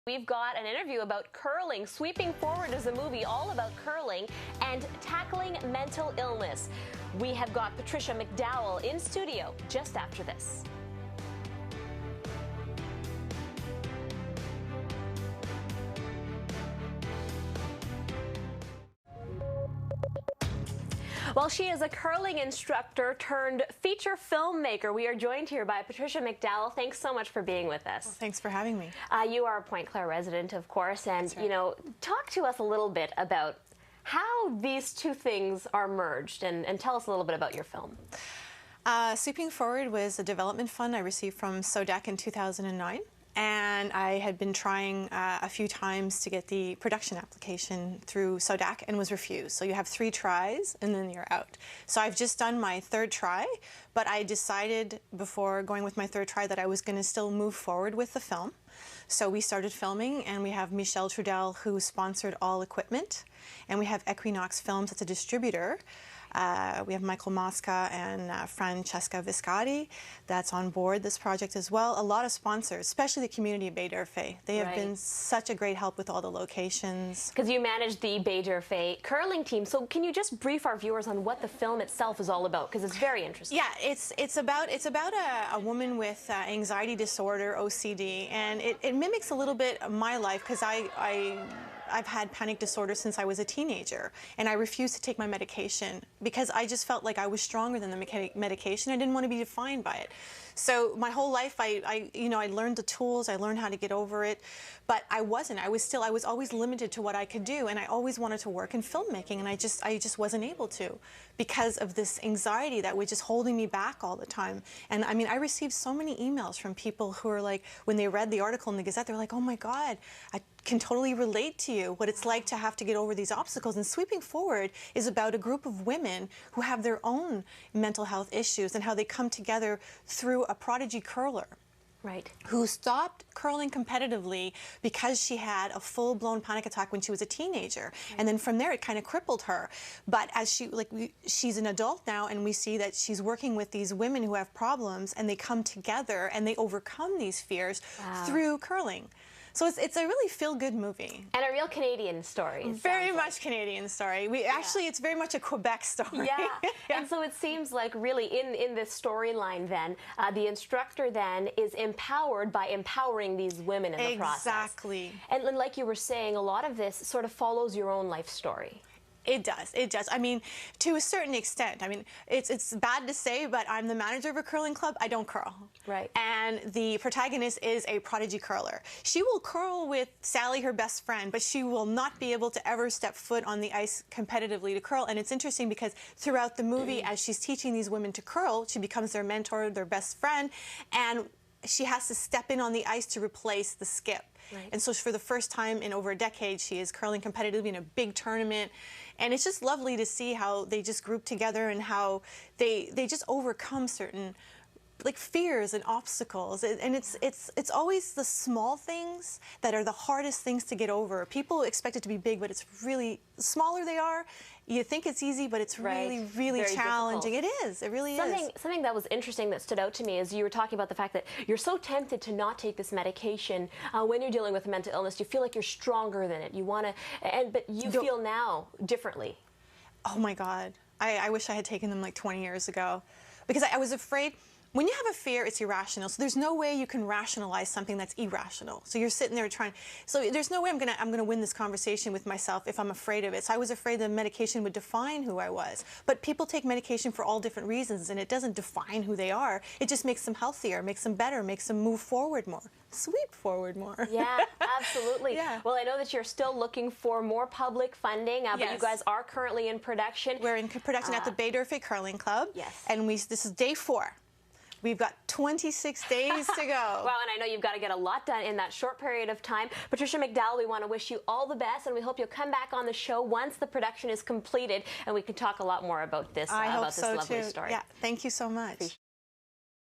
We've got an interview about curling. Sweeping Forward is a movie all about curling and tackling mental illness. We have got Patricia McDowell in studio just after this. Well, she is a curling instructor turned feature filmmaker. We are joined here by Patricia McDowell. Thanks so much for being with us. Well, thanks for having me. You are a Pointe Claire resident, of course, and That's right. you know, talk to us a little bit about how these two things are merged, and tell us a little bit about your film. Sweeping Forward was a development fund I received from SODAC in 2009. And I had been trying a few times to get the production application through SODAC and was refused. So you have 3 tries and then you're out. So I've just done my 3rd try, but I decided before going with my 3rd try that I was going to still move forward with the film. So we started filming, and we have Michelle Trudel, who sponsored all equipment, and we have Equinox Films, that's a distributor. We have Michael Mosca and Francesca Viscardi that's on board this project as well. A lot of sponsors, especially the community of Bay d'Urfé. They have been such a great help with all the locations. Because you manage the Bay d'Urfé curling team, so can you just brief our viewers on what the film itself is all about? Because it's very interesting. Yeah, it's about a woman with anxiety disorder, OCD, and it mimics a little bit my life, because I've had panic disorder since I was a teenager, and I refused to take my medication because I just felt like I was stronger than the medication. I didn't want to be defined by it. So my whole life, I learned the tools, I learned how to get over it, but I wasn't. I was always limited to what I could do, and I always wanted to work in filmmaking, and I just wasn't able to because of this anxiety that was just holding me back all the time. And I mean, I received so many emails from people who are like, when they read the article in the Gazette, they're like, oh my God, I can totally relate to you, what it's like to have to get over these obstacles. And Sweeping Forward is about a group of women who have their own mental health issues and how they come together through a prodigy curler. Right. Who stopped curling competitively because she had a full-blown panic attack when she was a teenager. Right. And then from there, it kind of crippled her. But as she's an adult now, and we see that she's working with these women who have problems, and they come together and they overcome these fears through curling. So it's a really feel-good movie. And a real Canadian story. Very much Canadian story. Actually, it's very much a Quebec story. Yeah. And so it seems like really in this storyline then, the instructor then is empowered by empowering these women in the process. Exactly. And like you were saying, a lot of this sort of follows your own life story. It does. It does. I mean, to a certain extent. I mean, it's bad to say, but I'm the manager of a curling club. I don't curl. Right. And the protagonist is a prodigy curler. She will curl with Sally, her best friend, but she will not be able to ever step foot on the ice competitively to curl. And it's interesting because throughout the movie, as she's teaching these women to curl, she becomes their mentor, their best friend, and she has to step in on the ice to replace the skip. Right. And so for the first time in over a decade, she is curling competitively in a big tournament. And it's just lovely to see how they just group together and how they just overcome certain fears and obstacles. And it's always the small things that are the hardest things to get over. People expect it to be big, but it's really, the smaller they are, you think it's easy, but it's really, really very challenging. difficult. It is. It really is. is. Something that was interesting that stood out to me is you were talking about the fact that you're so tempted to not take this medication when you're dealing with mental illness. You feel like you're stronger than it. You want to, but you feel now differently. Oh my God. I wish I had taken them like 20 years ago, because I was afraid. When you have a fear, it's irrational. So there's no way you can rationalize something that's irrational. So you're sitting there trying. So there's no way I'm gonna win this conversation with myself if I'm afraid of it. So I was afraid the medication would define who I was. But people take medication for all different reasons, and it doesn't define who they are. It just makes them healthier, makes them better, makes them move forward more, sweep forward more. Yeah, absolutely. Yeah. Well, I know that you're still looking for more public funding, but you guys are currently in production. We're in production at the Bay d'Urfé Curling Club. Yes. And this is day 4. We've got 26 days to go. Wow, and I know you've got to get a lot done in that short period of time. Patricia McDowell, we want to wish you all the best, and we hope you'll come back on the show once the production is completed, and we can talk a lot more about this, lovely story. Yeah, thank you so much.